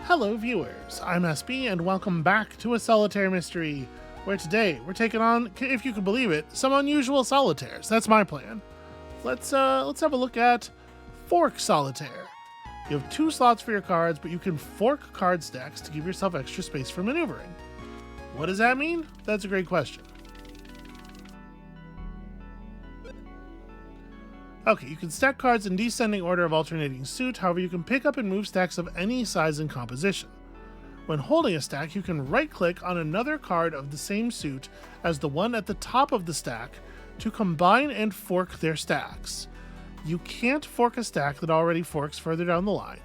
Hello viewers, I'm SB and welcome back to a Solitaire mystery, where today we're taking on, if you can believe it, some unusual solitaires. That's my plan. Let's have a look at Fork Solitaire. You have 2 slots for your cards, but you can fork card stacks to give yourself extra space for maneuvering. What does that mean? That's a great question. Okay, you can stack cards in descending order of alternating suit, however you can pick up and move stacks of any size and composition. When holding a stack, you can right-click on another card of the same suit as the one at the top of the stack to combine and fork their stacks. You can't fork a stack that already forks further down the line,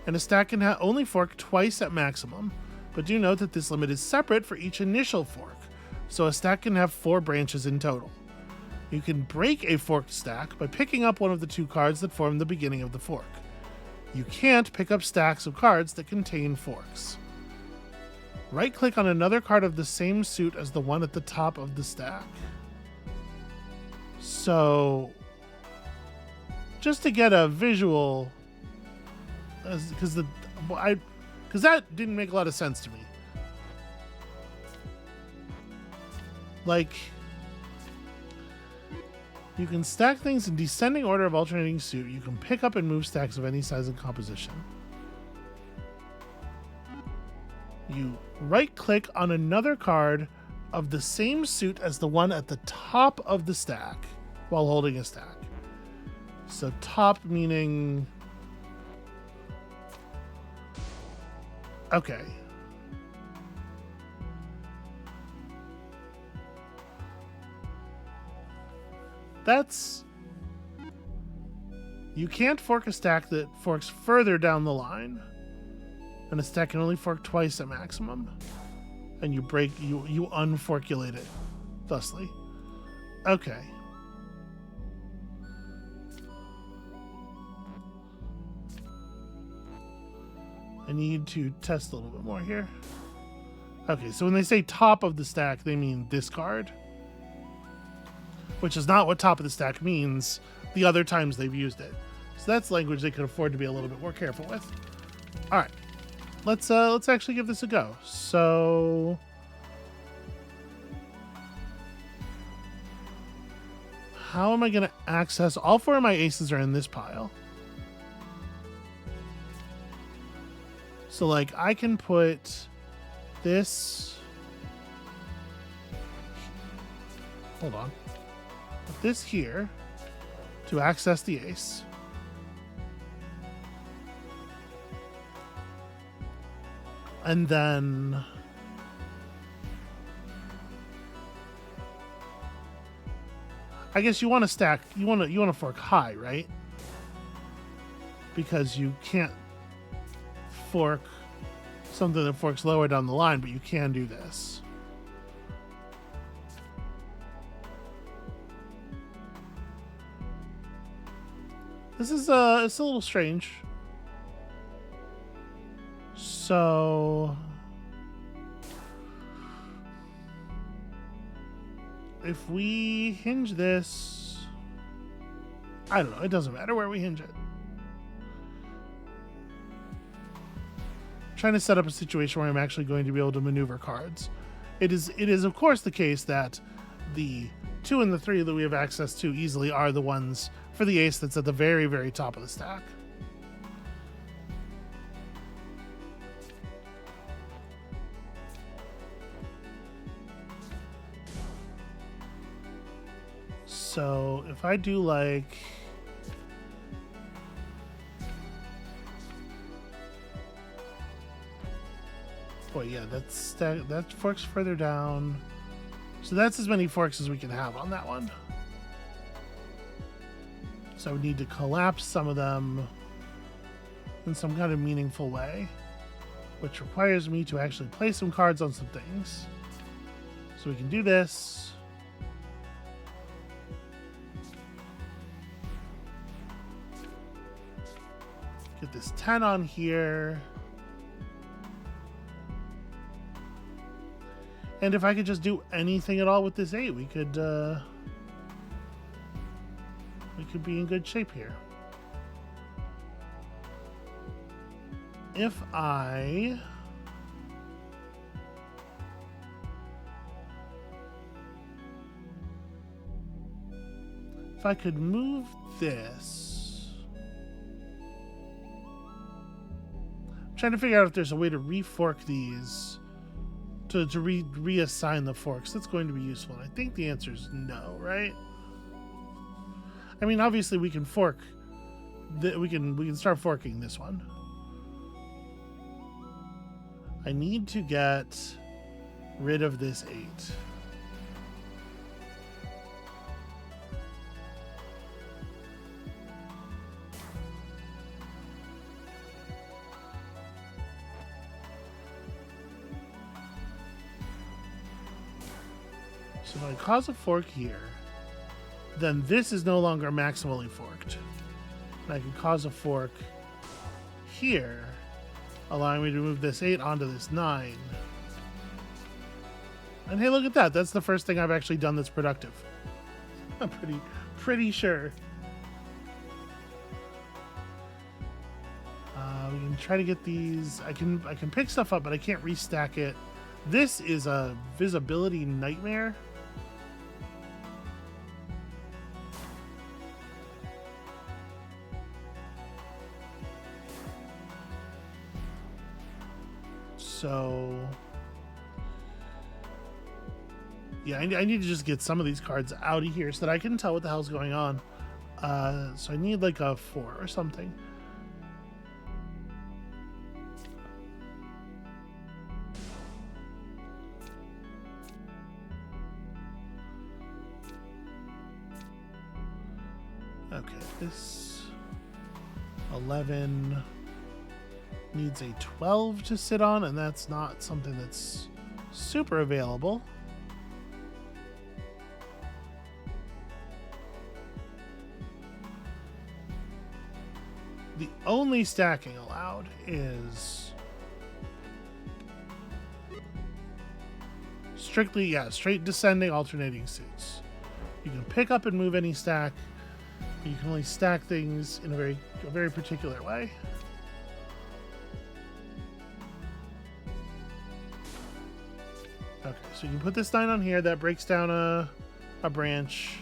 and a stack can only fork twice at maximum, but do note that this limit is separate for each initial fork, so a stack can have 4 branches in total. You can break a forked stack by picking up one of the 2 cards that form the beginning of the fork. You can't pick up stacks of cards that contain forks. Right-click on another card of the same suit as the one at the top of the stack. So, just to get a visual, because that didn't make a lot of sense to me. Like, you can stack things in descending order of alternating suit. You can pick up and move stacks of any size and composition. You right-click on another card of the same suit as the one at the top of the stack while holding a stack. So top meaning... Okay. That's... You can't fork a stack that forks further down the line. And a stack can only fork twice at maximum. And you unforculate it thusly. Okay. I need to test a little bit more here. Okay, so when they say top of the stack, they mean this card. Which is not what top of the stack means the other times they've used it. So that's language they could afford to be a little bit more careful with. All right, let's actually give this a go. So, how am I going to access? All 4 of my aces are in this pile. So, like, I can put this. Hold on. This here to access the ace. And then I guess you want to stack, you want to fork high, right? Because you can't fork something that forks lower down the line, but you can do this. This is it's a little strange. So if we hinge this, I don't know, it doesn't matter where we hinge it. I'm trying to set up a situation where I'm actually going to be able to maneuver cards. It is of course the case that the 2 and the 3 that we have access to easily are the ones for the ace that's at the very, very top of the stack. So if I do like... Boy, yeah, that forks further down. So that's as many forks as we can have on that one. So I would need to collapse some of them in some kind of meaningful way, which requires me to actually play some cards on some things. So we can do this. Get this 10 on here. And if I could just do anything at all with this 8, we could be in good shape here. If I could move this. I'm trying to figure out if there's a way to refork these to reassign the forks. That's going to be useful. And I think the answer is no, right? I mean, obviously we can fork. We can start forking this one. I need to get rid of this 8. So if I cause a fork here, then this is no longer maximally forked. And I can cause a fork here, allowing me to move this 8 onto this 9. And hey, look at that. That's the first thing I've actually done that's productive. I'm pretty sure. We can try to get these. I can pick stuff up, but I can't restack it. This is a visibility nightmare. So, yeah, I need to just get some of these cards out of here so that I can tell what the hell's going on. So I need like a 4 or something. Okay, this 11 needs a 12 to sit on, and that's not something that's super available. The only stacking allowed is strictly, straight descending alternating suits. You can pick up and move any stack. You can only stack things in a very particular way. Okay, so you can put this 9 on here. That breaks down a branch.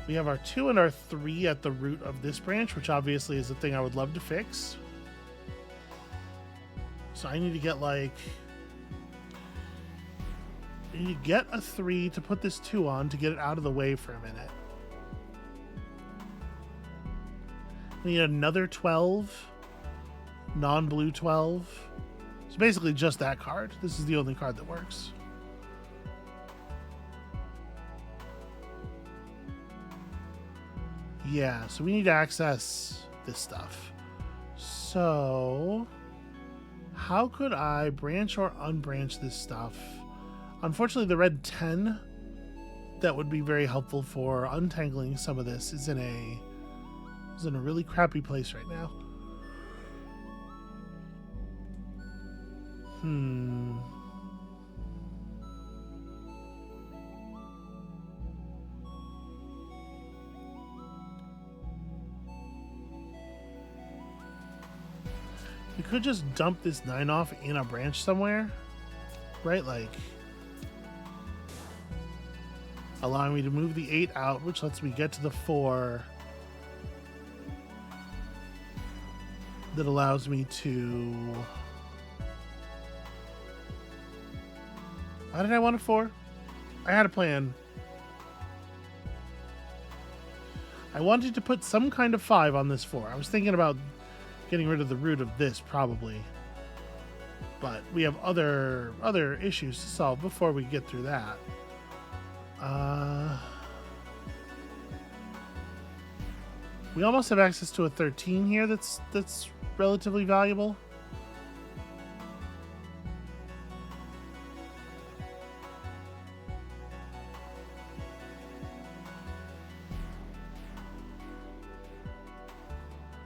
We have our 2 and our 3 at the root of this branch, which obviously is the thing I would love to fix. So I need to get like... I need to get a 3 to put this 2 on to get it out of the way for a minute. I need another 12. Non-blue 12. So basically just that card. This is the only card that works. Yeah, so we need to access this stuff. So how could I branch or unbranch this stuff? Unfortunately, the red 10 that would be very helpful for untangling some of this is in a really crappy place right now. We could just dump this 9 off in a branch somewhere, right? Like, allowing me to move the 8 out, which lets me get to the 4. That allows me to... Why did I want a 4? I had a plan. I wanted to put some kind of 5 on this 4. I was thinking about getting rid of the root of this, probably. But we have other issues to solve before we get through that. We almost have access to a 13 here that's relatively valuable.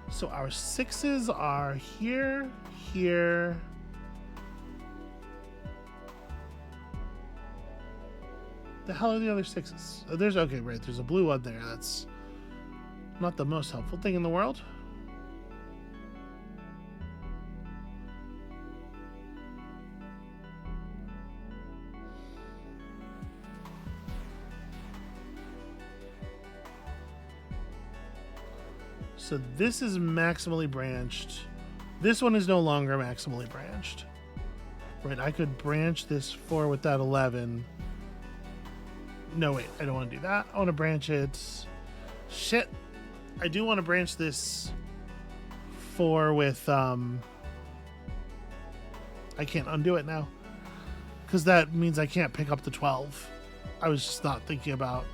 So our 6s are here, here. The hell are the other 6s? Oh, there's, okay, right, there's a blue one there. Not the most helpful thing in the world. So this is maximally branched. This one is no longer maximally branched. Right, I could branch this 4 with that 11. No, wait, I don't want to do that. I want to branch it. Shit. I do want to branch this 4 with, I can't undo it now. Because that means I can't pick up the 12. I was just not thinking about.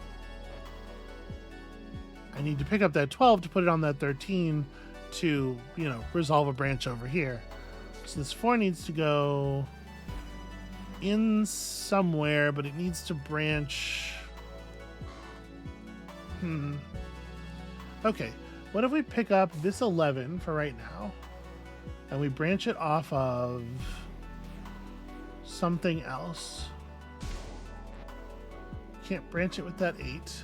I need to pick up that 12 to put it on that 13 to, you know, resolve a branch over here. So this 4 needs to go in somewhere, but it needs to branch. Okay, what if we pick up this 11 for right now and we branch it off of something else? Can't branch it with that 8.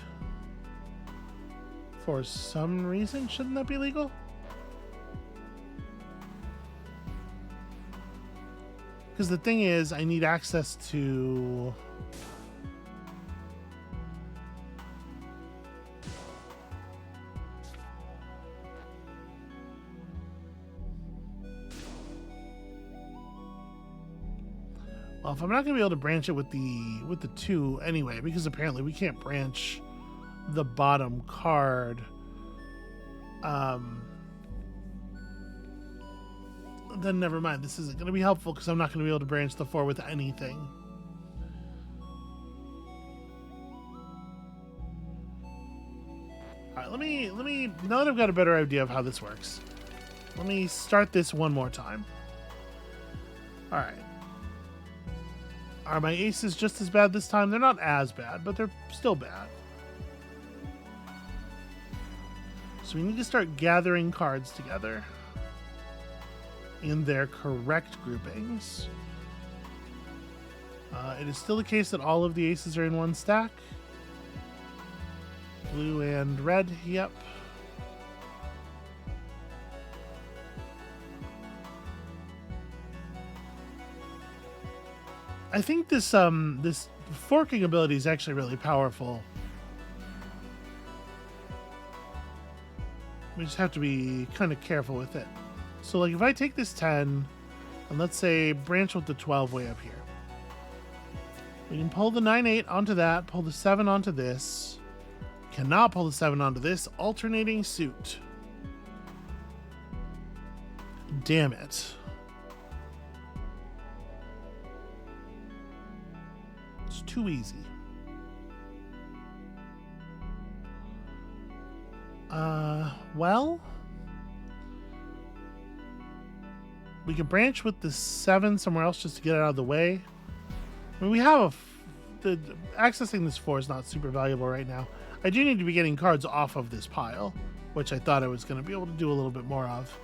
For some reason, shouldn't that be legal? Because the thing is, I need access to... Well, if I'm not going to be able to branch it with the 2 anyway, because apparently we can't branch the bottom card, then never mind. This isn't going to be helpful because I'm not going to be able to branch the 4 with anything. All right, let me now that I've got a better idea of how this works, let me start this one more time. All right. Are my aces just as bad this time? They're not as bad, but they're still bad. So we need to start gathering cards together in their correct groupings. It is still the case that all of the aces are in one stack. Blue and red, yep. I think this this forking ability is actually really powerful. We just have to be kind of careful with it. So like if I take this 10 and let's say branch with the 12 way up here, we can pull the 9-8 onto that, pull the 7 onto this. Cannot pull the 7 onto this. Alternating suit. Damn it. It's too easy. Well, we can branch with the 7 somewhere else just to get it out of the way. I mean, we have accessing this 4 is not super valuable right now. I do need to be getting cards off of this pile, which I thought I was going to be able to do a little bit more of.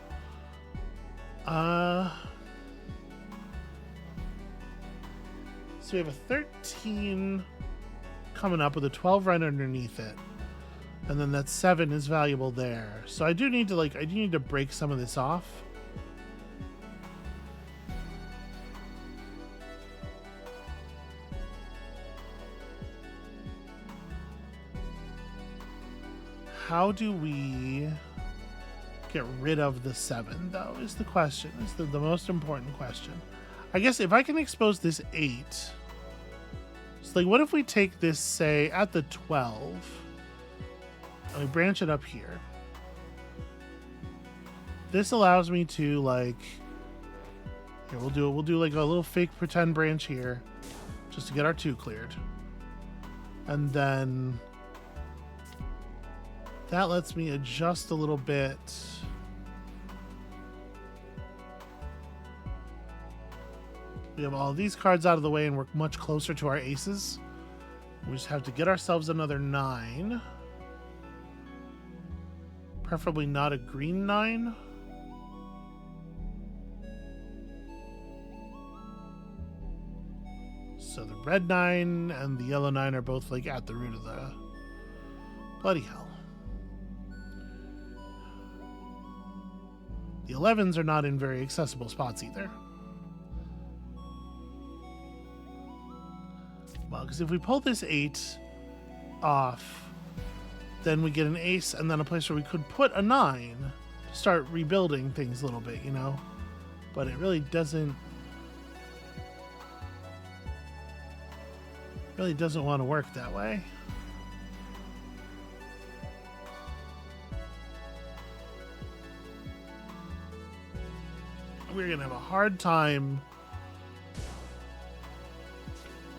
So we have a 13 coming up with a 12 right underneath it. And then that 7 is valuable there. So I do need to break some of this off. How do we get rid of the 7, though, is the question. Is the most important question. I guess if I can expose this 8. So, like, what if we take this, say, at the 12, and we branch it up here? This allows me to, like... Here, we'll do like a little fake pretend branch here, just to get our 2 cleared. And then... that lets me adjust a little bit. We have all these cards out of the way and we're much closer to our aces. We just have to get ourselves another 9. Preferably not a green 9. So the red 9 and the yellow 9 are both like at the root of the... Bloody hell. The 11s are not in very accessible spots either. Well, because if we pull this 8 off, then we get an ace and then a place where we could put a 9 to start rebuilding things a little bit, you know? But it really doesn't want to work that way. We're going to have a hard time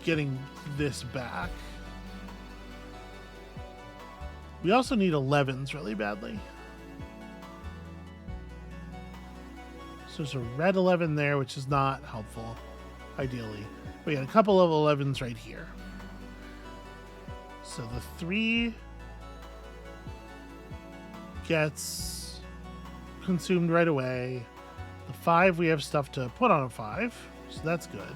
getting this back. We also need 11s really badly. So there's a red 11 there, which is not helpful, ideally. We got a couple of 11s right here. So the 3 gets consumed right away. The 5, we have stuff to put on a 5, so that's good.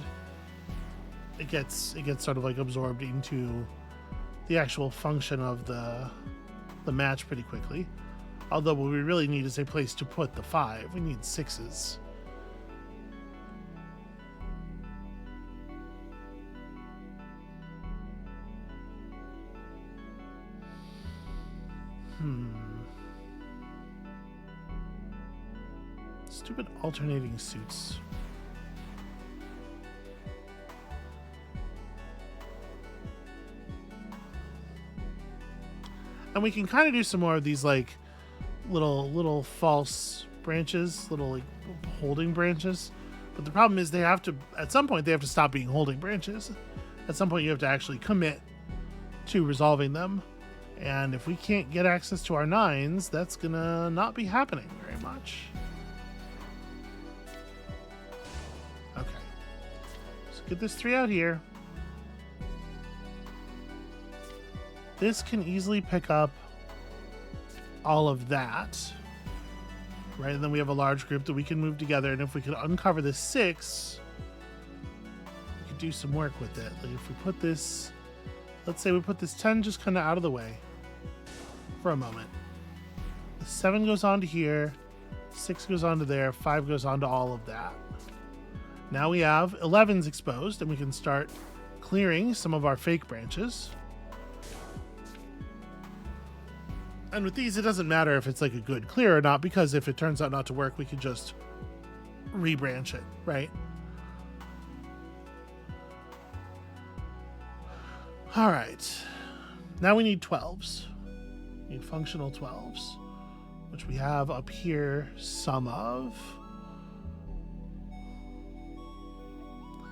It gets sort of like absorbed into the actual function of the match pretty quickly. Although what we really need is a place to put the 5. We need 6s. Stupid alternating suits. And we can kind of do some more of these like little false branches, little like holding branches. But the problem is they have to, at some point, they have to stop being holding branches. At some point, you have to actually commit to resolving them. And if we can't get access to our 9s, that's gonna not be happening very much. Okay. So get this 3 out here. This can easily pick up all of that. Right, and then we have a large group that we can move together. And if we could uncover this 6, we could do some work with it. Like if we put this, let's say we put this 10 just kind of out of the way for a moment. The 7 goes on to here, 6 goes on to there, 5 goes on to all of that. Now we have 11s exposed, and we can start clearing some of our fake branches. And with these, it doesn't matter if it's like a good clear or not, because if it turns out not to work, we can just rebranch it, right? All right. Now we need 12s. We need functional 12s, which we have up here some of.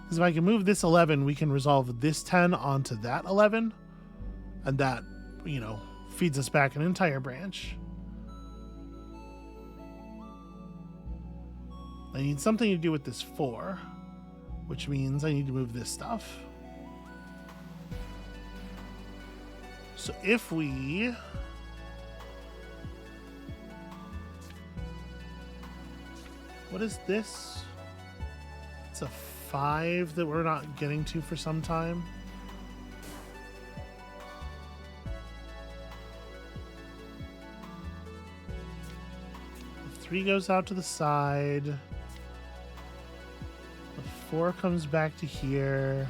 Because if I can move this 11, we can resolve this 10 onto that 11. And that, you know, feeds us back an entire branch. I need something to do with this 4, which means I need to move this stuff. So if we what is this? It's a 5 that we're not getting to for some time. The 3 goes out to the side. The 4 comes back to here.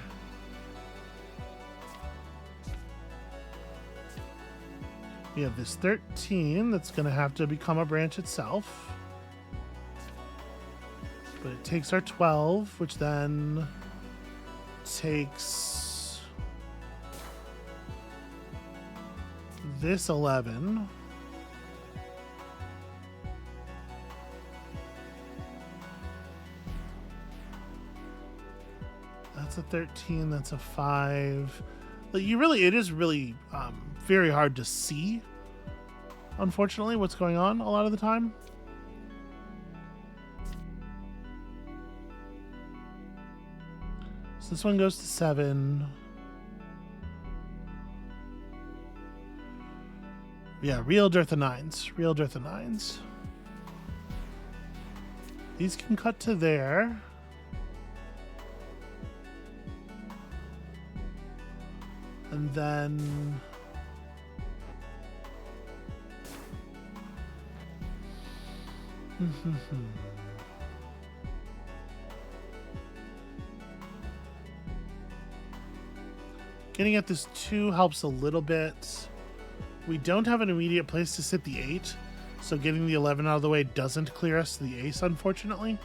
We have this 13 that's going to have to become a branch itself. But it takes our 12, which then takes this 11. That's a 13, that's a 5. Like it is really very hard to see, unfortunately, what's going on a lot of the time. So this one goes to 7. Yeah, real dearth of 9s. Real dearth of 9s. These can cut to there. And then Getting at this 2 helps a little bit. We don't have an immediate place to sit the 8, so getting the 11 out of the way doesn't clear us to the ace, unfortunately.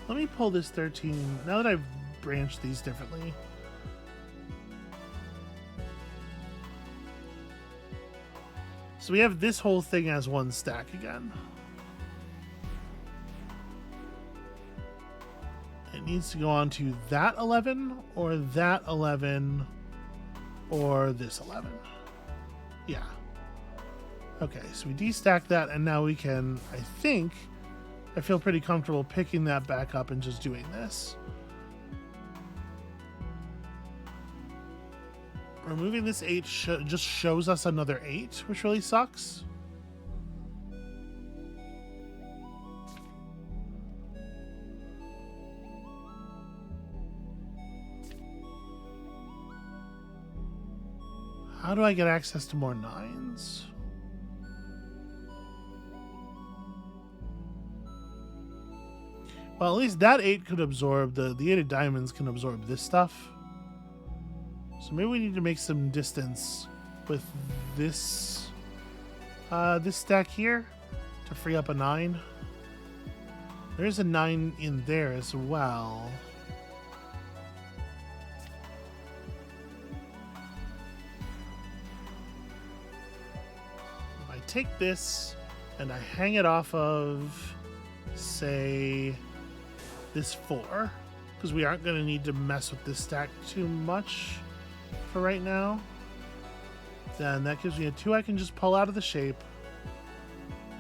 Let me pull this 13, now that I've branched these differently. So we have this whole thing as 1 stack again. It needs to go on to that 11, or that 11, or this 11. Yeah. Okay, so we destack that, and now we can, I feel pretty comfortable picking that back up and just doing this. Removing this 8 just shows us another 8, which really sucks. How do I get access to more 9s? Well, at least that 8 could absorb, the 8 of diamonds can absorb this stuff. So maybe we need to make some distance with this this stack here to free up a 9. There's a 9 in there as well. If I take this and I hang it off of, say, this 4, because we aren't going to need to mess with this stack too much for right now, then that gives me a 2 I can just pull out of the shape,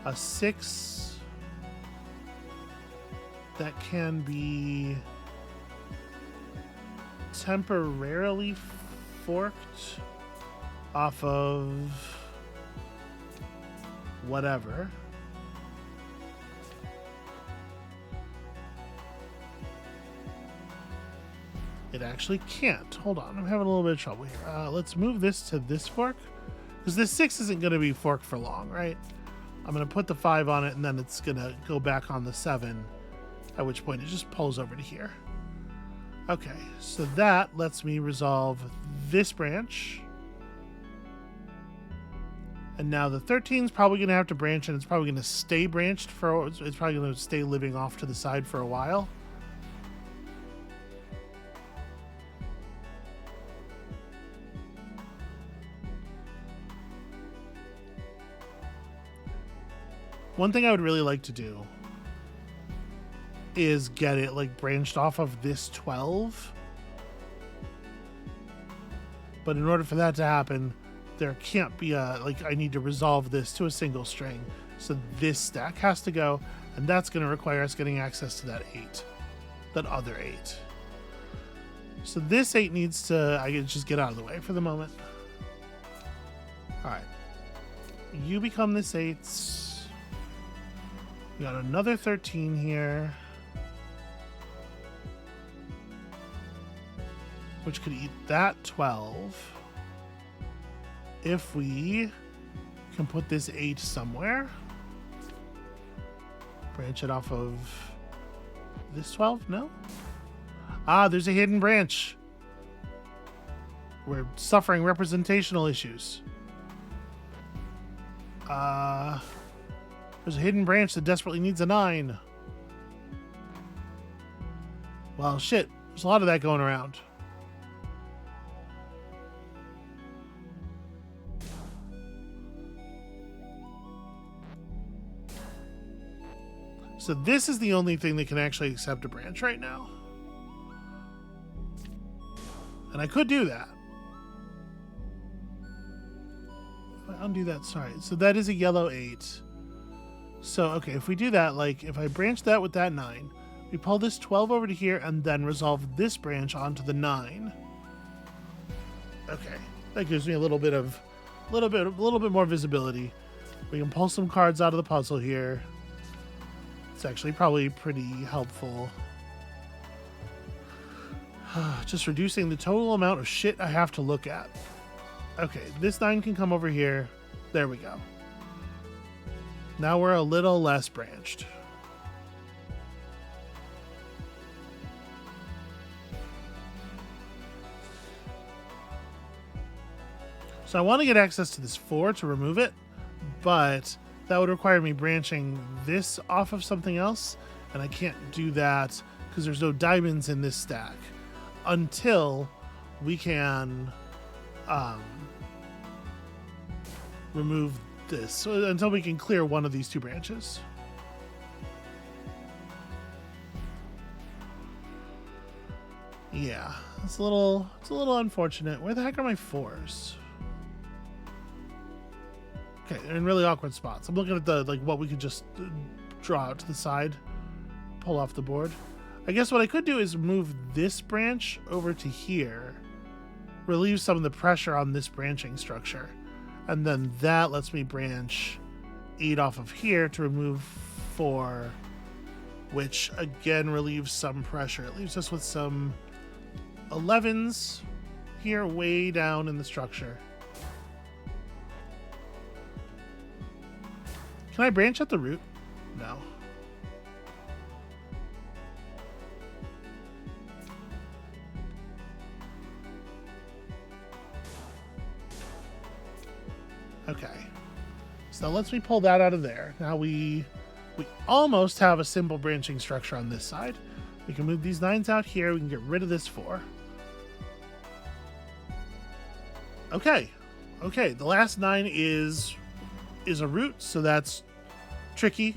a 6 that can be temporarily forked off of whatever. It actually can't. Hold on, I'm having a little bit of trouble here. Let's move this to this fork, because this 6 isn't going to be forked for long, right? I'm going to put the 5 on it, and then it's going to go back on the 7, at which point it just pulls over to here. Okay, so that lets me resolve this branch. And now the 13 is probably going to have to branch, and it's probably going to stay branched for, it's probably going to stay living off to the side for a while. One thing I would really like to do is get it like branched off of this 12. But in order for that to happen, there can't be a, like, I need to resolve this to a single string. So this stack has to go, and that's going to require us getting access to that 8, that other 8. So this 8 needs to, I can just get out of the way for the moment. All right. You become this 8. We got another 13 here, which could eat that 12 if we can put this 8 somewhere. Branch it off of this 12? No? Ah, there's a hidden branch. We're suffering representational issues. There's a hidden branch that desperately needs a 9. Well, shit. There's a lot of that going around. So this is the only thing that can actually accept a branch right now. And I could do that. Undo that, sorry. So that is a yellow 8. So, okay, if we do that, like, if I branch that with that 9, we pull this 12 over to here and then resolve this branch onto the 9. Okay, that gives me a little bit more visibility. We can pull some cards out of the puzzle here. It's actually probably pretty helpful. Just reducing the total amount of shit I have to look at. Okay, this 9 can come over here. There we go. Now we're a little less branched. So I want to get access to this 4 to remove it, but that would require me branching this off of something else, and I can't do that because there's no diamonds in this stack until we can remove this. So until we can clear one of these 2 branches. Yeah, it's a little unfortunate. Where the heck are my 4s? Okay, they're in really awkward spots. I'm looking at the what we could just draw out to the side, pull off the board. I guess what I could do is move this branch over to here, relieve some of the pressure on this branching structure, and then that lets me branch 8 off of here to remove 4, which again relieves some pressure. It leaves us with some 11s here way down in the structure. Can I branch at the root? No. Okay. So that lets me pull that out of there. Now we almost have a simple branching structure on this side. We can move these 9s out here. We can get rid of this 4. Okay. Okay, the last 9 is a root, so that's tricky.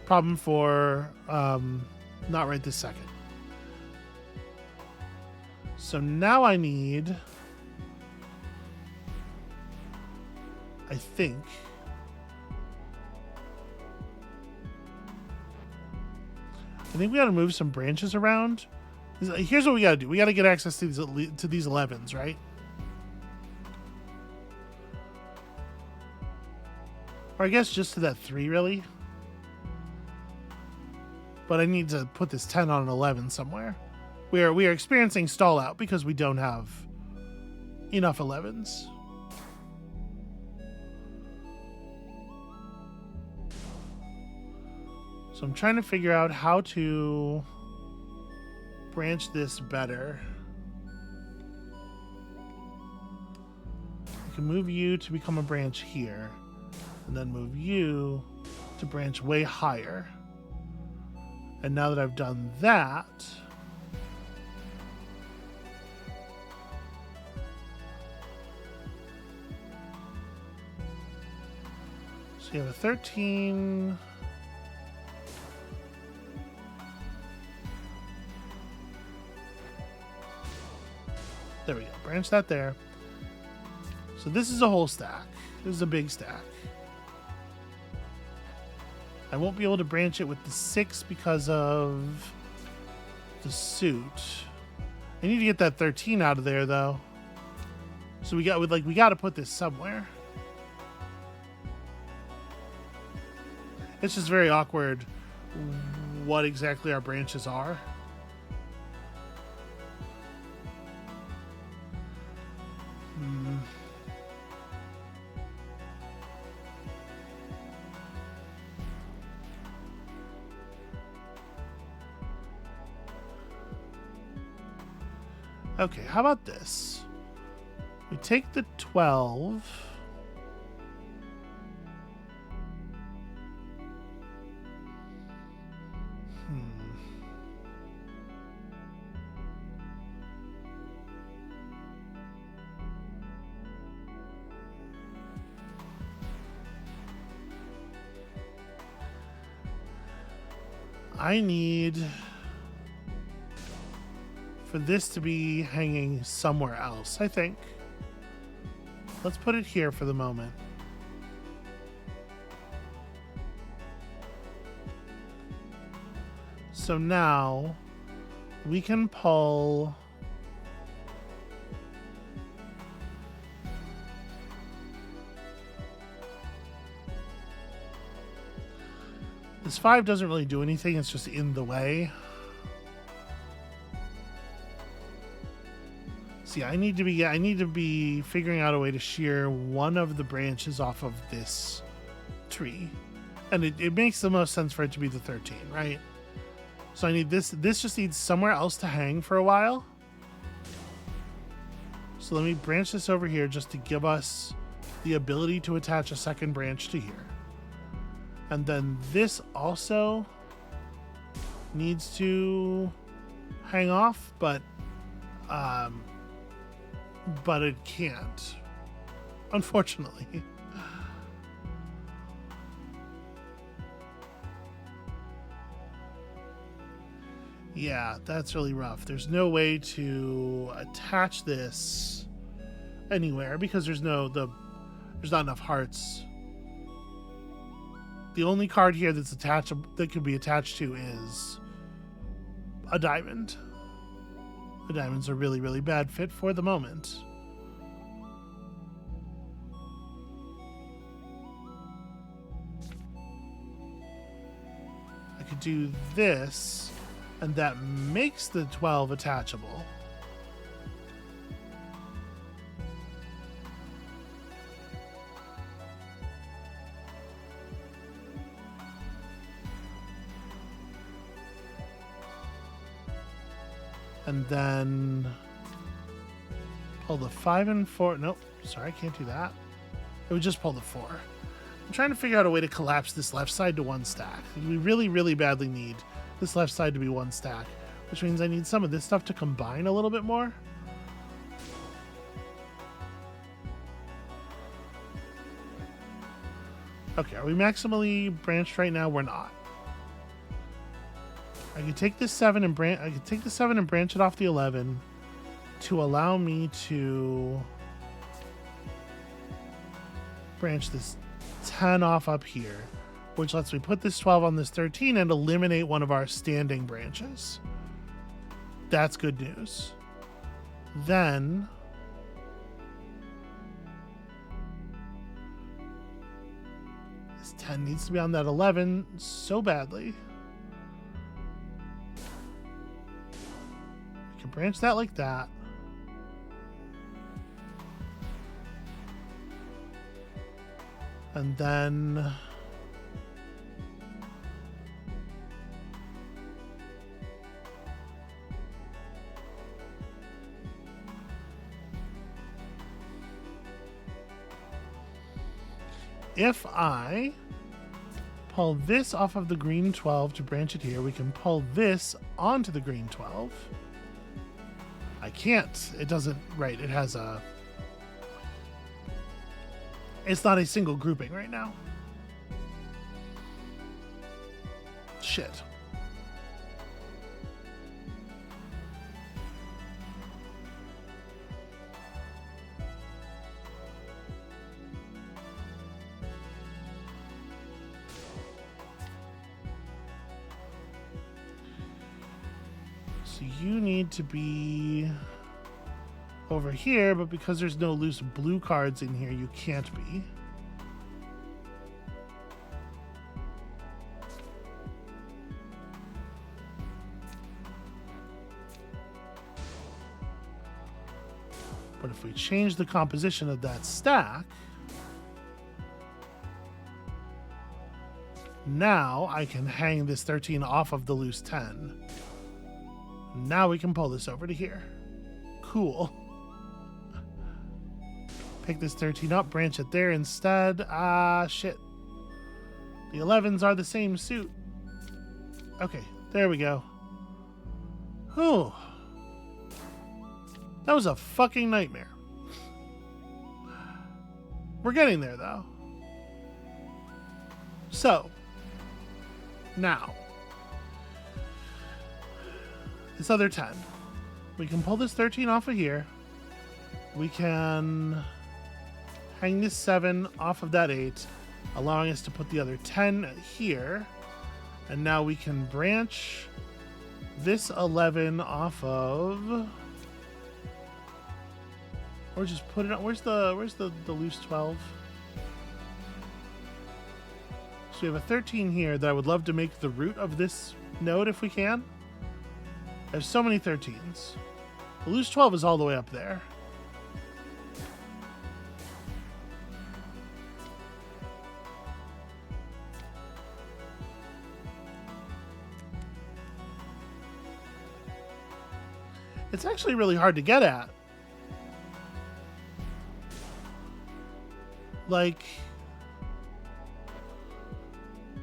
Problem for not right this second. So now I need, I think, we got to move some branches around. Here's what we got to do. We got to get access to these 11s, right? Or I guess just to that 3, really. But I need to put this 10 on an 11 somewhere. We are experiencing stall out because we don't have enough 11s. So I'm trying to figure out how to branch this better. I can move you to become a branch here, and then move you to branch way higher. And now that I've done that, so you have a 13. There we go. Branch that there. So this is a whole stack. This is a big stack. I won't be able to branch it with the 6 because of the suit. I need to get that 13 out of there though. So we got to put this somewhere. It's just very awkward what exactly our branches are. Okay, how about this? We take the 12. I need for this to be hanging somewhere else, I think. Let's put it here for the moment. So now we can pull this 5 doesn't really do anything, it's just in the way. So yeah, I need to be figuring out a way to shear one of the branches off of this tree. And it makes the most sense for it to be the 13, right? So I need this. This just needs somewhere else to hang for a while. So let me branch this over here just to give us the ability to attach a second branch to here. And then this also needs to hang off, but it can't, unfortunately. Yeah, that's really rough. There's no way to attach this anywhere because there's not enough hearts. The only card here that's attachable that could be attached to is a diamond. The diamonds are really, really bad fit for the moment. I could do this, and that makes the 12 attachable. And then pull the 5 and 4. Nope, sorry, I can't do that. It would just pull the 4. I'm trying to figure out a way to collapse this left side to one stack. We really, really badly need this left side to be one stack, which means I need some of this stuff to combine a little bit more. Okay, are we maximally branched right now? We're not. I could take this 7 and branch. I could take the 7 and branch it off the 11 to allow me to branch this 10 off up here, which lets me put this 12 on this 13 and eliminate one of our standing branches. That's good news. Then this 10 needs to be on that 11 so badly. We can branch that like that. And then if I pull this off of the green 12 to branch it here, we can pull this onto the green 12. I can't. It doesn't, right, it has a... It's not a single grouping right now. Shit. So you need to be over here, but because there's no loose blue cards in here, you can't be. But if we change the composition of that stack, now I can hang this 13 off of the loose 10. Now we can pull this over to here. Cool. Pick this 13 up, branch it there instead. Shit. The 11s are the same suit. Okay, there we go. Whew. That was a fucking nightmare. We're getting there, though. So, now, this other 10. We can pull this 13 off of here. We can hang this 7 off of that 8, allowing us to put the other 10 here. And now we can branch this 11 off of... Or just put it on... Where's the loose 12? So we have a 13 here that I would love to make the root of this node if we can. There's so many 13s. The loose 12 is all the way up there. It's actually really hard to get at. Like,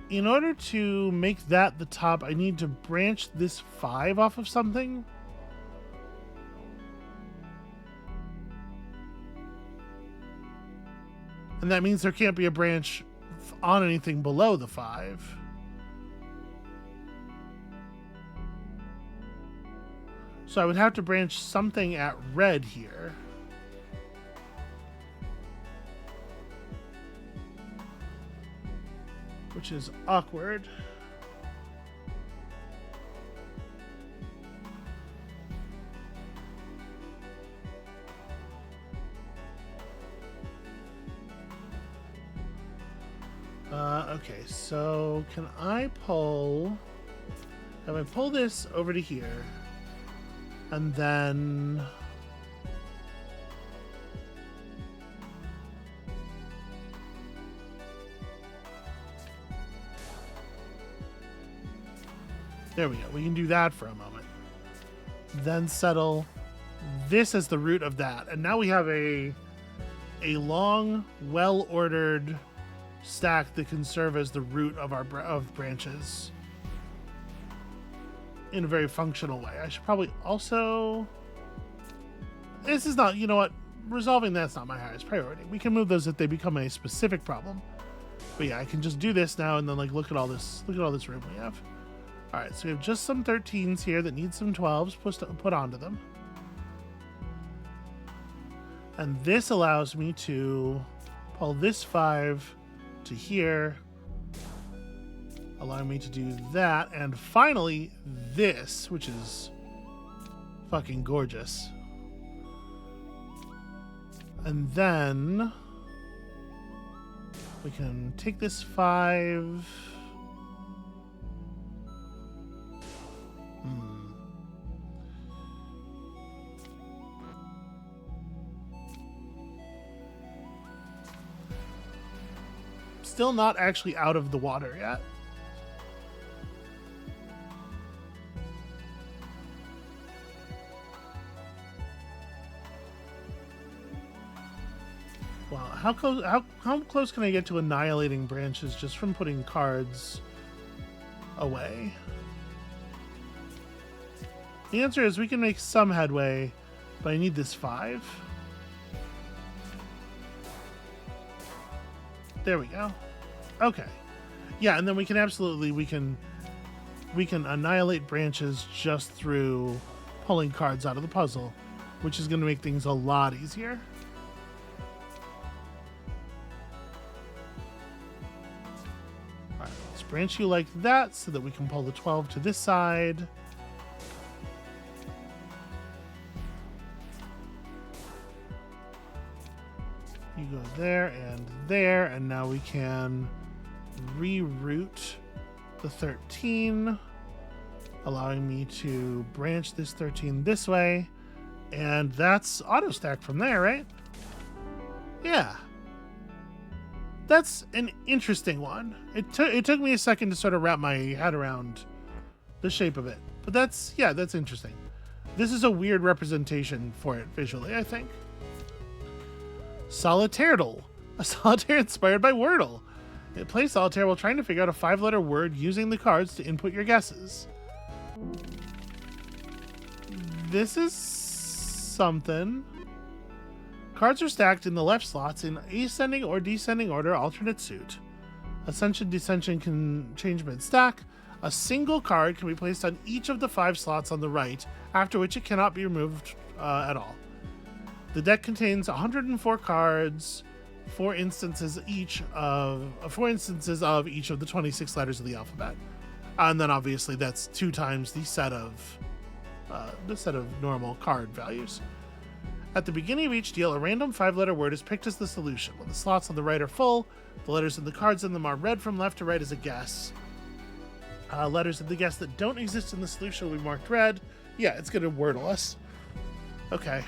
in order to make that the top, I need to branch this 5 off of something. And that means there can't be a branch on anything below the 5. So I would have to branch something at red here. Which is awkward. Okay, so can I pull... If I pull this over to here, and then... There we go. We can do that for a moment. Then settle this as the root of that. And now we have a long, well-ordered stack that can serve as the root of our branches in a very functional way. I should probably also... This is not... You know what? Resolving that's not my highest priority. We can move those if they become a specific problem. But yeah, I can just do this now and then like look at all this room we have. All right, so we have just some 13s here that need some 12s put onto them. And this allows me to pull this 5 to here, allowing me to do that. And finally, this, which is fucking gorgeous. And then we can take this 5... Still not actually out of the water yet. Wow, how close can I get to annihilating branches just from putting cards away? The answer is we can make some headway, but I need this 5. There we go. Okay. Yeah, and then we can absolutely, we can annihilate branches just through pulling cards out of the puzzle, which is going to make things a lot easier. All right, let's branch you like that so that we can pull the 12 to this side. You go there, and now we can reroute the 13, allowing me to branch this 13 this way, and that's auto stack from there, right? Yeah. That's an interesting one. It took me a second to sort of wrap my head around the shape of it, but that's interesting. This is a weird representation for it visually, I think. Solitaire, a solitaire inspired by Wordle. Play solitaire while trying to figure out a 5-letter word using the cards to input your guesses. This is something. Cards are stacked in the left slots in ascending or descending order, alternate suit. Ascension, descension can change mid-stack. A single card can be placed on each of the 5 slots on the right, after which it cannot be removed at all. The deck contains 104 cards, 4 instances of each of the 26 letters of the alphabet, and then obviously that's 2 times the set of normal card values. At the beginning of each deal, a random 5-letter word is picked as the solution. When the slots on the right are full, the letters in the cards in them are read from left to right as a guess. Letters in the guess that don't exist in the solution will be marked red. Yeah, it's going to wordle us. Okay.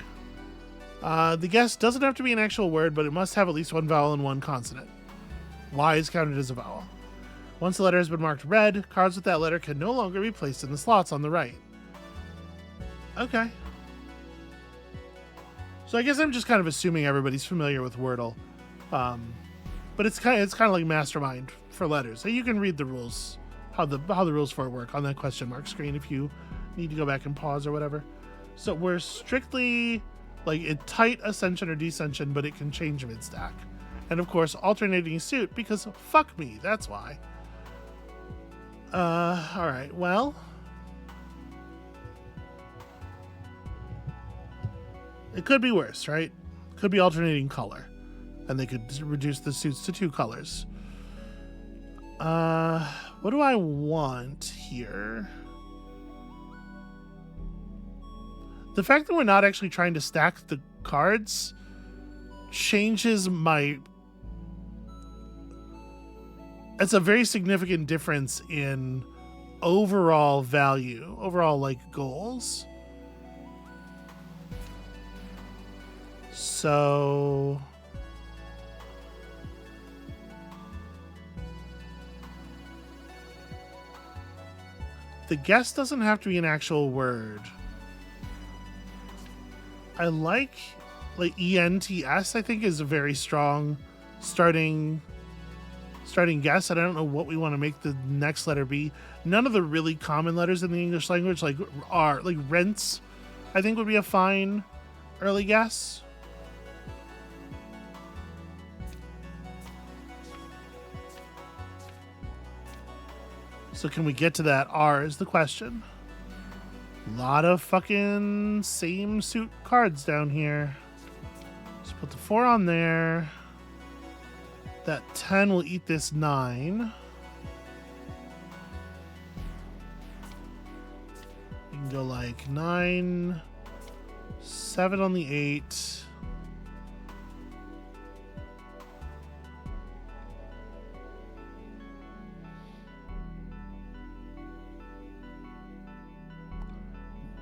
The guess doesn't have to be an actual word, but it must have at least 1 vowel and 1 consonant. Y is counted as a vowel. Once the letter has been marked red, cards with that letter can no longer be placed in the slots on the right. Okay. So I guess I'm just kind of assuming everybody's familiar with Wordle. But it's kind of like Mastermind for letters. So you can read the rules, how the rules for it work on that question mark screen if you need to go back and pause or whatever. So we're strictly like a tight ascension or descension, but it can change mid-stack. And of course, alternating suit, because fuck me, that's why. All right, well. It could be worse, right? Could be alternating color. And they could reduce the suits to 2 colors. What do I want here? The fact that we're not actually trying to stack the cards changes my... It's a very significant difference in overall value, overall, like, goals. So... the guess doesn't have to be an actual word. I like ENTS, I think, is a very strong starting guess. I don't know what we want to make the next letter be. None of the really common letters in the English language, like rents, I think would be a fine early guess. So can we get to that R is the question. A lot of fucking same suit cards down here. Let's put the 4 on there. That 10 will eat this 9. We can go like 9, 7 on the 8.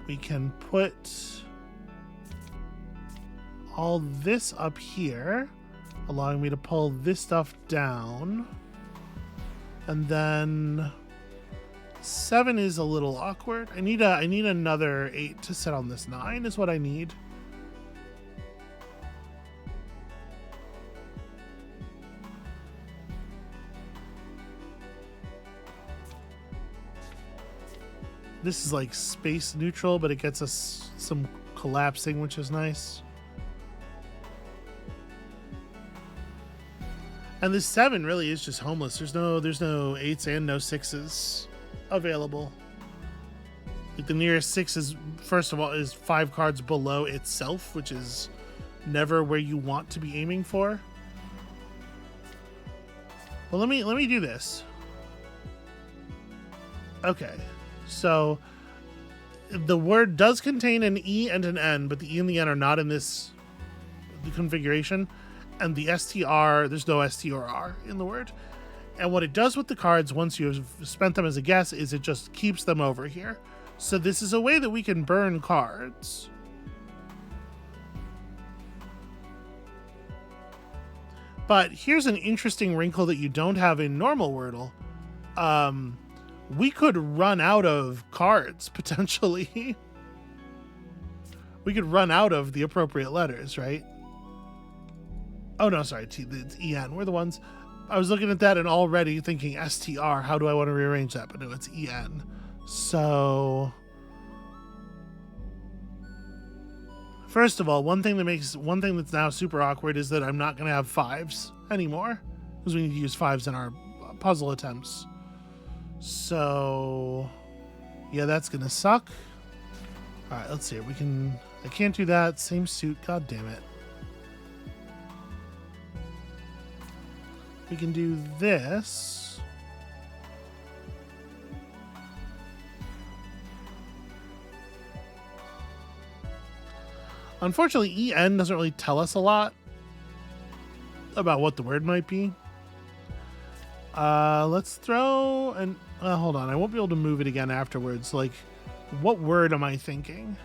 We can put all this up here, allowing me to pull this stuff down. And then 7 is a little awkward. I need another 8 to sit on this 9 is what I need. This is like space neutral, but it gets us some collapsing, which is nice. And this 7 really is just homeless. There's no 8s and no 6s available. Like the nearest 6 is, first of all, is 5 cards below itself, which is never where you want to be aiming for. Well, let me do this. Okay. So the word does contain an E and an N, but the E and the N are not in this configuration. And the STR, there's no ST or R in the word. And what it does with the cards once you've spent them as a guess is it just keeps them over here. So this is a way that we can burn cards. But here's an interesting wrinkle that you don't have in normal Wordle. We could run out of cards, potentially. We could run out of the appropriate letters, right? Oh, no, sorry. It's EN. We're the ones. I was looking at that and already thinking STR. How do I want to rearrange that? But no, it's EN. So... first of all, one thing that's now super awkward is that I'm not going to have 5s anymore. Because we need to use 5s in our puzzle attempts. So, yeah, that's gonna suck. All right, let's see. I can't do that. Same suit. God damn it. We can do this. Unfortunately, EN doesn't really tell us a lot about what the word might be. Let's throw an... hold on, I won't be able to move it again afterwards. Like, what word am I thinking?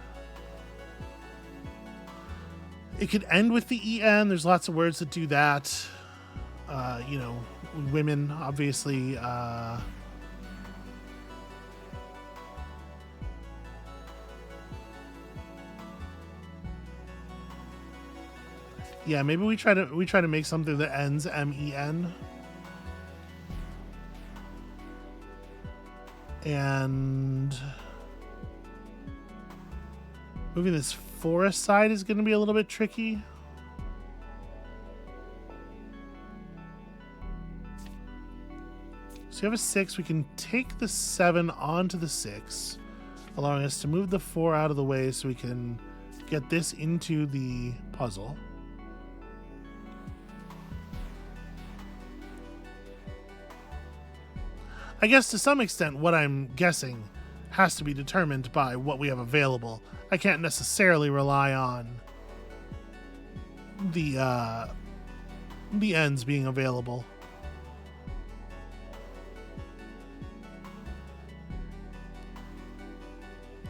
It could end with the EN. There's lots of words that do that. You know, women, obviously. Yeah, maybe we try to make something that ends MEN. And moving this forest side is going to be a little bit tricky. So you have a 6. We can take the 7 onto the 6, allowing us to move the 4 out of the way so we can get this into the puzzle. I guess to some extent what I'm guessing has to be determined by what we have available. I can't necessarily rely on the ends being available.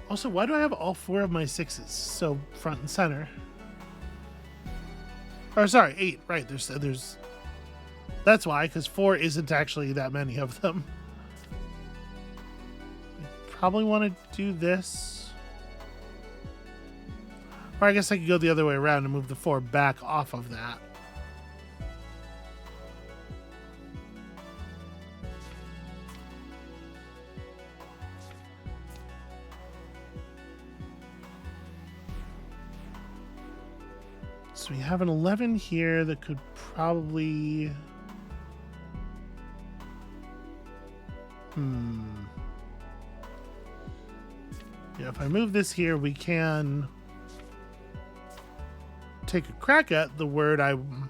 Also, why do I have all 4 of my 6s so front and center? Or sorry, 8. Right, there's that's why, because 4 isn't actually that many of them. Probably want to do this. Or I guess I could go the other way around and move the 4 back off of that. So we have an 11 here that could probably... Yeah, if I move this here, we can take a crack at the word I'm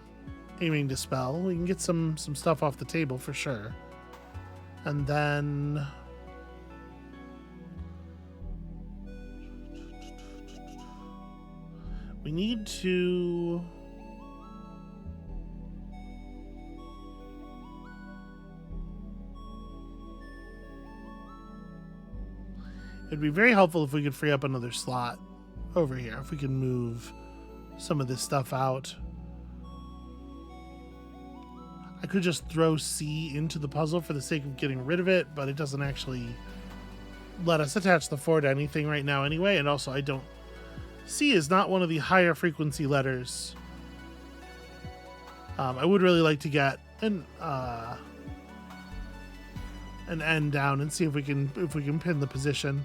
aiming to spell. We can get some stuff off the table for sure. And then... we need to... it'd be very helpful if we could free up another slot over here. If we can move some of this stuff out. I could just throw C into the puzzle for the sake of getting rid of it, but it doesn't actually let us attach the 4 to anything right now anyway. And also I don't... C is not one of the higher frequency letters. I would really like to get an N down and see if we can pin the position.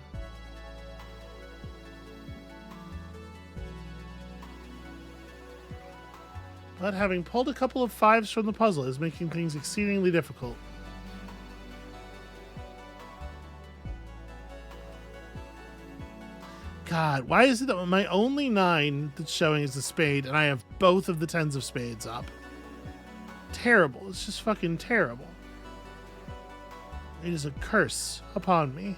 But having pulled a couple of 5s from the puzzle is making things exceedingly difficult. God, why is it that my only 9 that's showing is a spade and I have both of the 10s of spades up? Terrible. It's just fucking terrible. It is a curse upon me.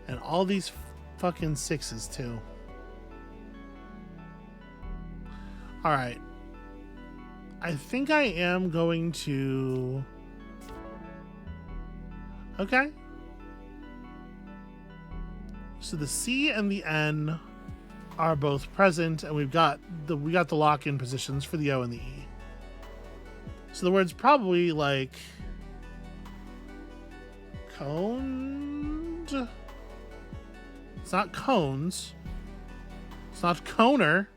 And all these fucking 6s too. All right. I think I am going to... okay. So the C and the N are both present, and we got the lock-in positions for the O and the E. So the word's probably like coned. It's not cones. It's not coner.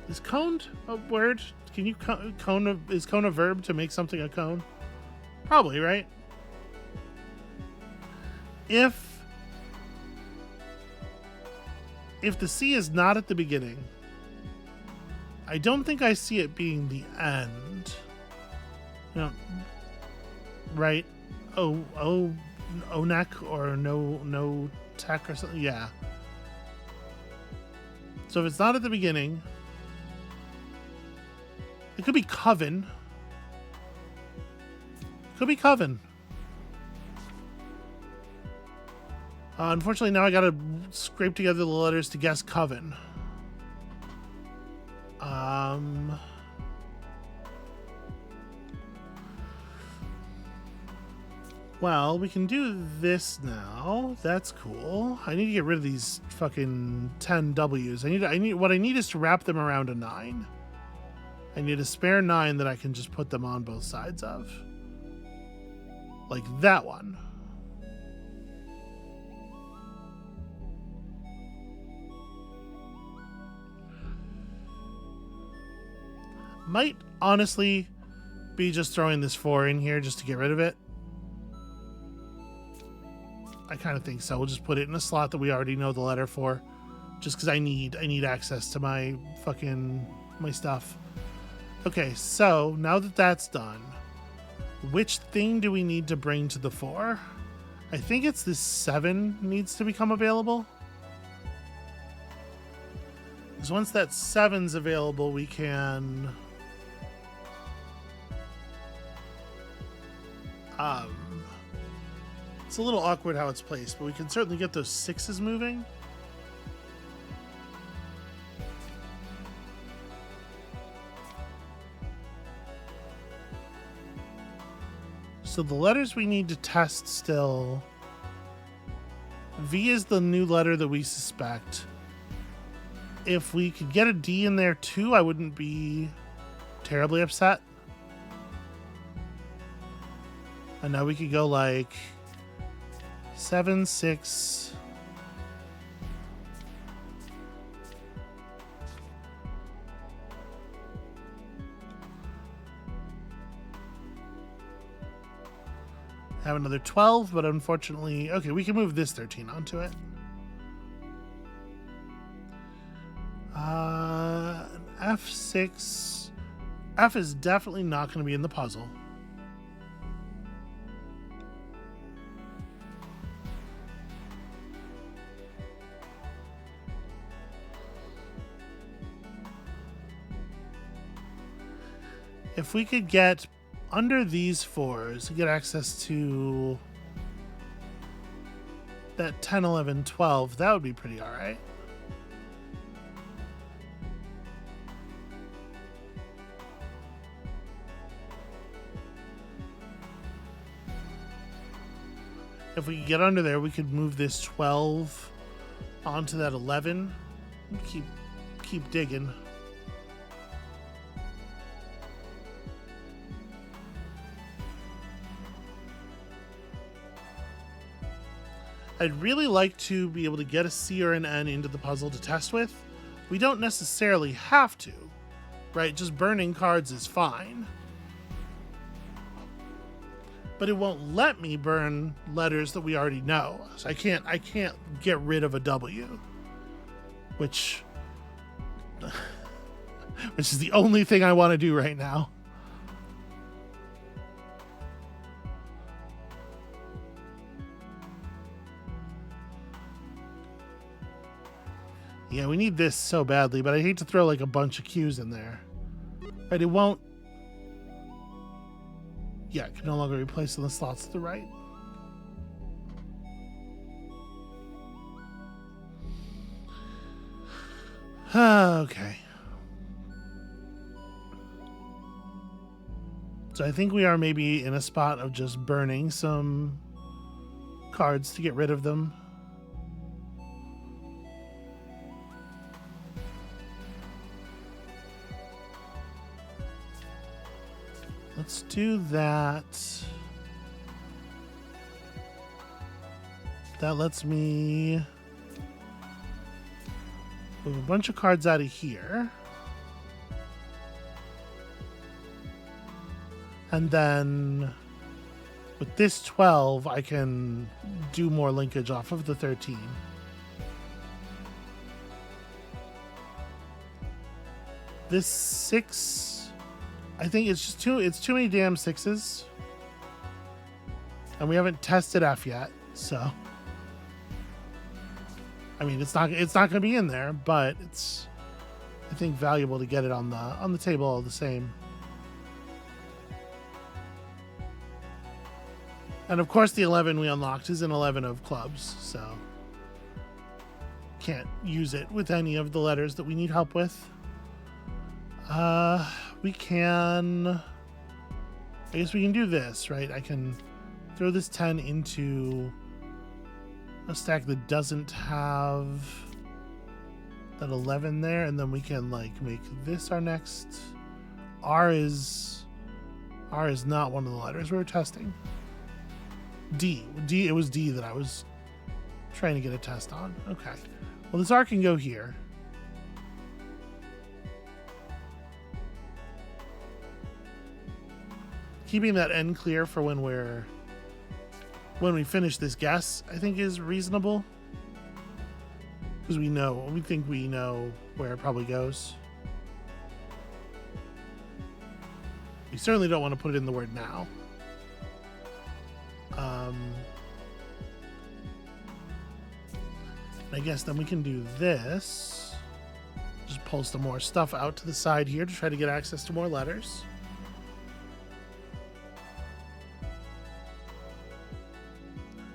Is coned a word? Can you cone is cone a verb to make something a cone? Probably, right? If the C is not at the beginning, I don't think I see it being the end. You know, right? Onek or no tech or something. Yeah. So if it's not at the beginning, it could be coven. Could be coven. Unfortunately, now I gotta scrape together the letters to guess coven. Well, we can do this now. That's cool. I need to get rid of these fucking 10 W's. What I need is to wrap them around a 9. I need a spare 9 that I can just put them on both sides of. Like that one. Might honestly be just throwing this 4 in here just to get rid of it. I kind of think so. We'll just put it in a slot that we already know the letter for, just because I need access to my stuff. Okay, so now that that's done, which thing do we need to bring to the 4? I think it's this 7 needs to become available. Because once that 7's available, we can it's a little awkward how it's placed, but we can certainly get those 6's moving. So the letters we need to test still. V is the new letter that we suspect. If we could get a D in there too, I wouldn't be terribly upset. And now we could go like 7, 6. Have another 12, but unfortunately, okay, we can move this 13 onto it. An F6. F is definitely not going to be in the puzzle. If we could get under these 4s, get access to that 10, 11, 12, that would be pretty all right. If we could get under there, we could move this 12 onto that 11. Keep digging. I'd really like to be able to get a C or an N into the puzzle to test with. We don't necessarily have to, right? Just burning cards is fine. But it won't let me burn letters that we already know. So I can't get rid of a W, which is the only thing I want to do right now. Yeah, we need this so badly, but I hate to throw like a bunch of Q's in there. Right, it won't. Yeah, it can no longer be placed in the slots to the right. Okay. So I think we are maybe in a spot of just burning some cards to get rid of them. Let's do that. That lets me move a bunch of cards out of here. And then with this 12, I can do more linkage off of the 13. This 6... I think it's just too many damn 6s. And we haven't tested F yet, so I mean it's not gonna be in there, but it's I think valuable to get it on the table all the same. And of course the 11 we unlocked is an 11 of clubs, so can't use it with any of the letters that we need help with. I guess we can do this, right? I can throw this 10 into a stack that doesn't have that 11 there, and then we can like make this our next. R is not one of the letters we were testing. D. It was D that I was trying to get a test on. Okay. Well, this R can go here. Keeping that N clear for when we finish this guess, I think is reasonable. Because we think we know where it probably goes. We certainly don't want to put it in the word now. I guess then we can do this. Just pull some more stuff out to the side here to try to get access to more letters.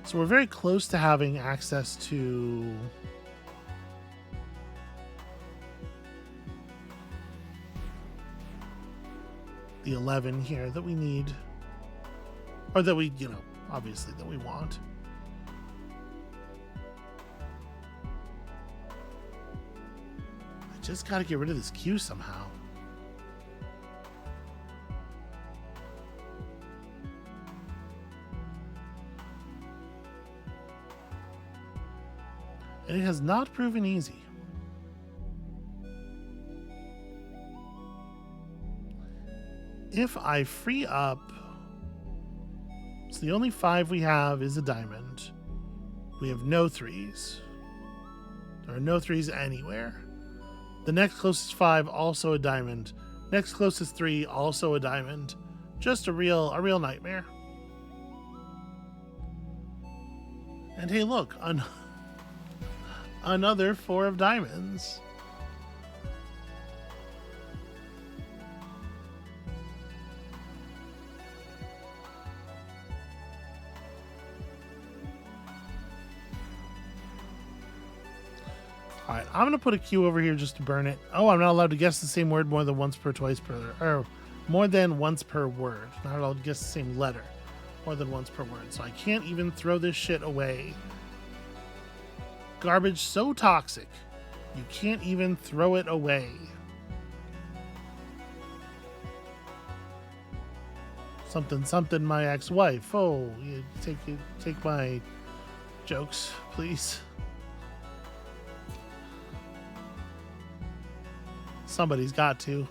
So we're very close to having access to the 11 here that we need, or that we, obviously that we want. I just got to get rid of this Q somehow. And it has not proven easy. If I free up, so the only 5 we have is a diamond. We have no 3s. There are no 3s anywhere. The next closest 5, also a diamond. Next closest 3, also a diamond. Just a real nightmare. And hey, look, another 4 of diamonds. All right, I'm going to put a Q over here just to burn it. Oh, I'm not allowed to guess the same word more than once per more than once per word. Not allowed to guess the same letter more than once per word. So I can't even throw this shit away. Garbage so toxic, you can't even throw it away. Something my ex-wife. Oh, you take my jokes, please. Somebody's got to.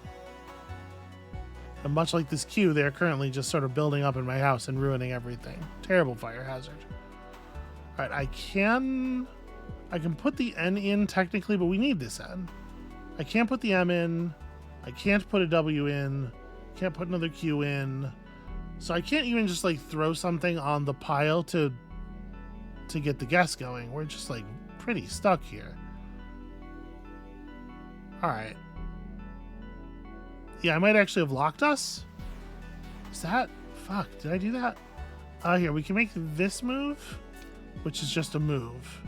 And much like this queue, they're currently just sort of building up in my house and ruining everything. Terrible fire hazard. All right, I can put the N in technically, but we need this N. I can't put the M in. I can't put a W in. Can't put another Q in. So I can't even just like throw something on the pile to get the guess going. We're just like pretty stuck here. All right. Yeah, I might actually have locked us. Is that? Fuck, did I do that? Here, we can make this move, which is just a move.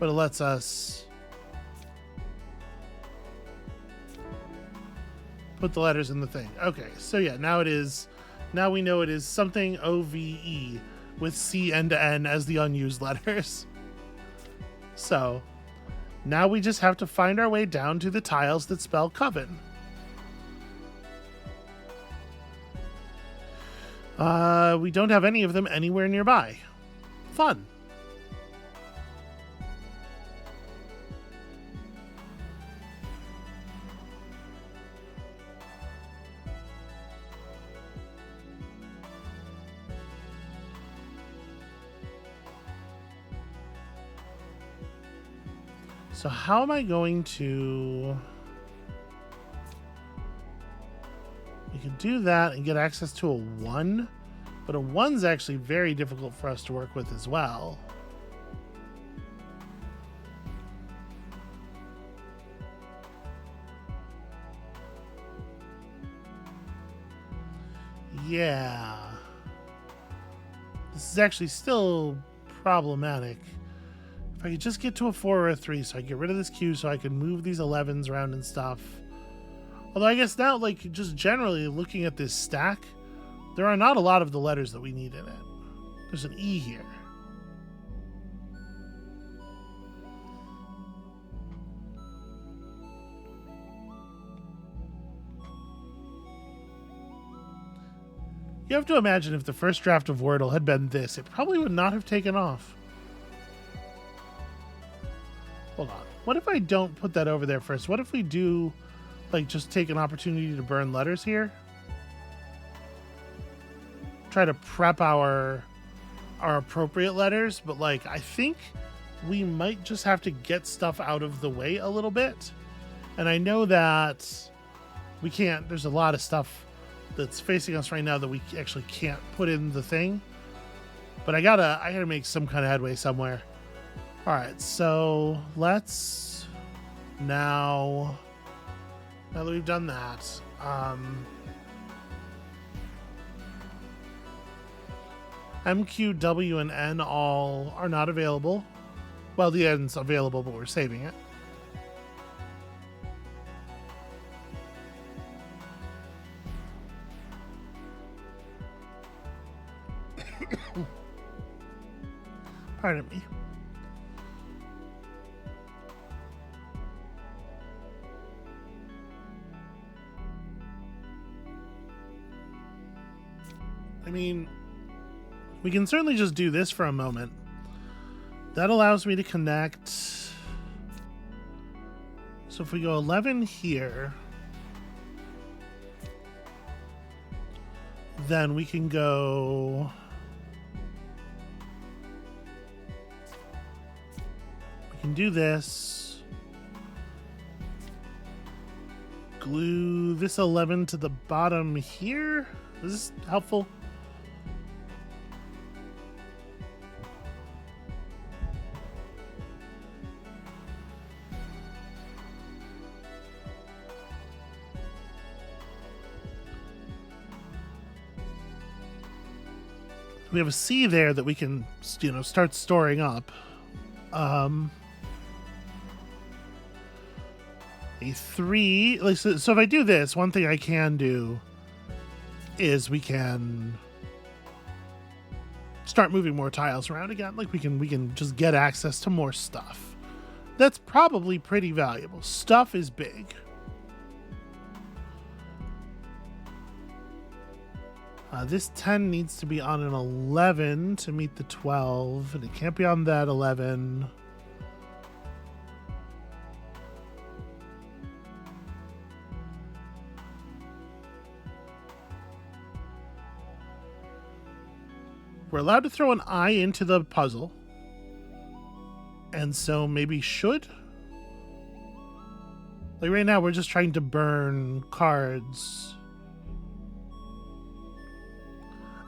But it lets us put the letters in the thing. Okay, so yeah, now we know it is something OVE with C and N as the unused letters. So now we just have to find our way down to the tiles that spell coven. We don't have any of them anywhere nearby. Fun. So how am I going to... We can do that and get access to a 1, but a 1's actually very difficult for us to work with as well. Yeah. This is actually still problematic. If I could just get to a 4 or a 3, so I get rid of this Q so I can move these 11s around and stuff. Although I guess now, like, just generally looking at this stack, there are not a lot of the letters that we need in it. There's an E here. You have to imagine if the first draft of Wordle had been this, it probably would not have taken off. Hold on. What if I don't put that over there first? What if we do, like, just take an opportunity to burn letters here? Try to prep our appropriate letters, but, like, I think we might just have to get stuff out of the way a little bit. And I know that we can't, there's a lot of stuff that's facing us right now that we actually can't put in the thing. But I gotta make some kind of headway somewhere. All right, so let's now that we've done that, M, Q, W, and N all are not available. Well, the N's available, but we're saving it. Pardon me. I mean, we can certainly just do this for a moment. That allows me to connect. So if we go 11 here, then we can go. We can do this. Glue this 11 to the bottom here. Is this helpful? We have a C there that we can, start storing up. A 3. Like, so if I do this, one thing I can do is we can start moving more tiles around again. Like we can just get access to more stuff. That's probably pretty valuable. Stuff is big. This 10 needs to be on an 11 to meet the 12, and it can't be on that 11. We're allowed to throw an I into the puzzle, and so maybe should. Like right now, we're just trying to burn cards.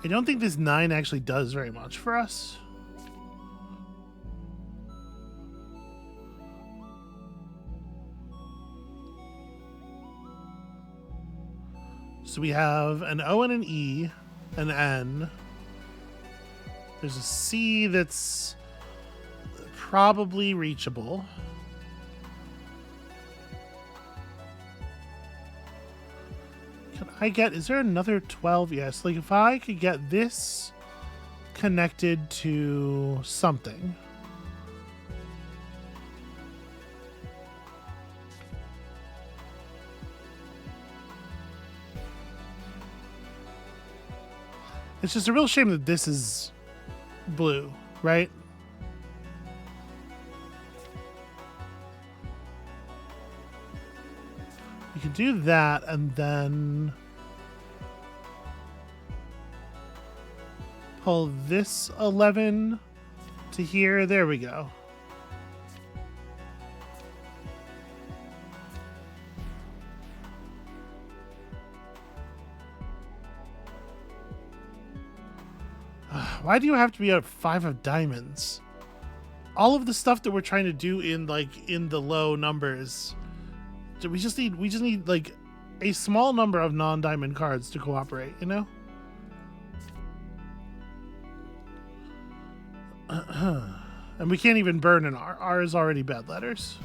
I don't think this 9 actually does very much for us. So we have an O and an E, an N. There's a C that's probably reachable. Is there another 12? Yes. Like if I could get this connected to something. It's just a real shame that this is blue, right? We can do that and then pull this 11 to here. There we go. Why do you have to be at 5 of diamonds? All of the stuff that we're trying to do in the low numbers. We just need like a small number of non-diamond cards to cooperate, you know? And we can't even burn an R. R is already bad letters.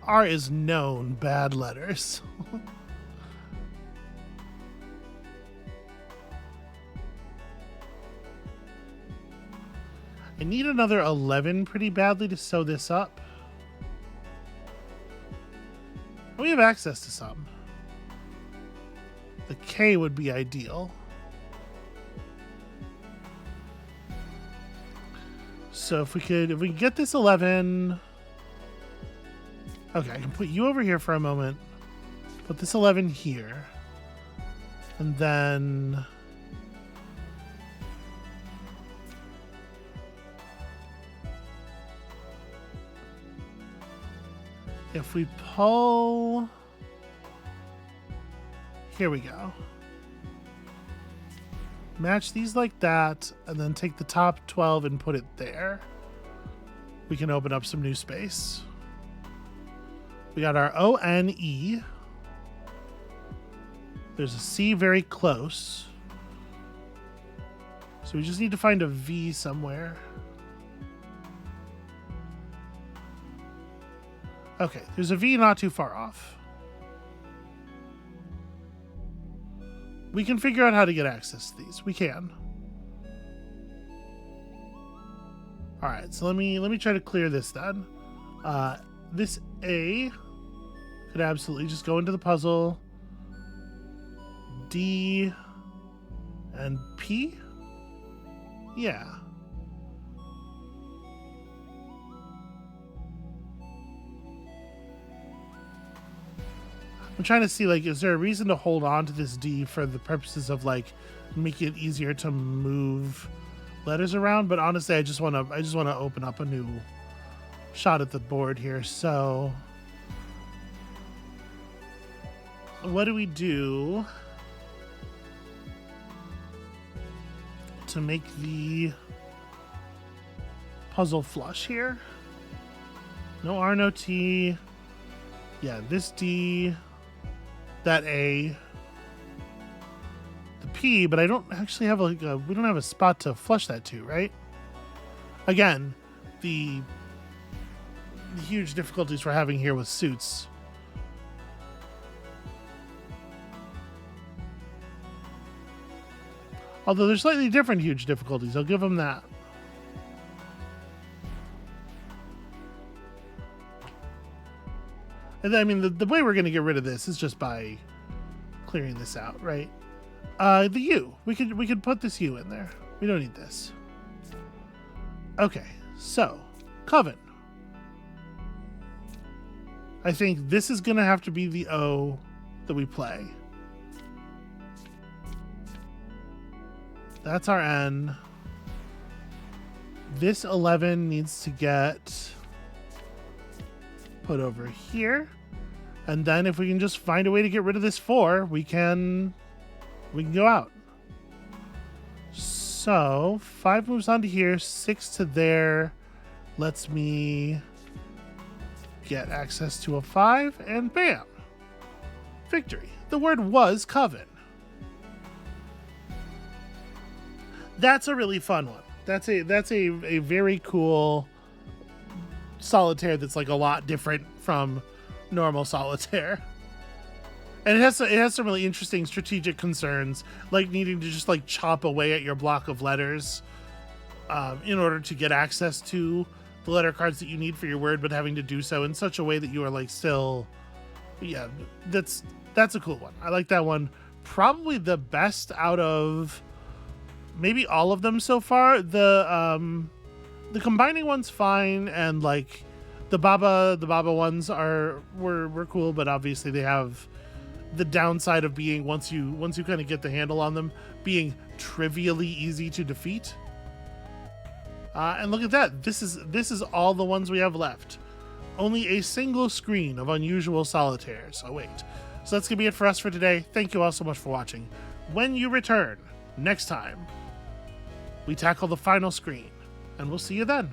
R is known bad letters. I need another 11 pretty badly to sew this up. We have access to some. The K would be ideal. So if we could get this 11. Okay, I can put you over here for a moment. Put this 11 here. And then if we pull, here we go. Match these like that, and then take the top 12 and put it there. We can open up some new space. We got our O-N-E. There's a C very close. So we just need to find a V somewhere. Okay, there's a V not too far off. We can figure out how to get access to these. We can. All right, so let me try to clear this then. This A could absolutely just go into the puzzle. D and P? Yeah. I'm trying to see, like, is there a reason to hold on to this D for the purposes of, like, making it easier to move letters around? But honestly, I just want to open up a new shot at the board here. So what do we do to make the puzzle flush here? No R, no T. Yeah, this D, that A, the P, but I don't actually have we don't have a spot to flush that to, right? Again, the huge difficulties we're having here with suits. Although there's slightly different huge difficulties, I'll give them that. And I mean, the way we're going to get rid of this is just by clearing this out, right? The U. We could put this U in there. We don't need this. Okay, so Coven. I think this is going to have to be the O that we play. That's our N. This 11 needs to get put over here. And then if we can just find a way to get rid of this 4, we can go out. So 5 moves onto here, 6 to there. Lets me get access to a 5, and bam! Victory. The word was Coven. That's a really fun one. That's a very cool solitaire that's like a lot different from normal solitaire. And it has some really interesting strategic concerns, like needing to just like chop away at your block of letters in order to get access to the letter cards that you need for your word, but having to do so in such a way that you are like still, yeah, that's a cool one. I like that one. Probably the best out of maybe all of them so far. The combining one's fine, and like the Baba ones were cool, but obviously they have the downside of being once you kind of get the handle on them, being trivially easy to defeat. And look at that. This is all the ones we have left. Only a single screen of unusual solitaires. Oh wait. So that's gonna be it for us for today. Thank you all so much for watching. When you return next time, we tackle the final screen, and we'll see you then.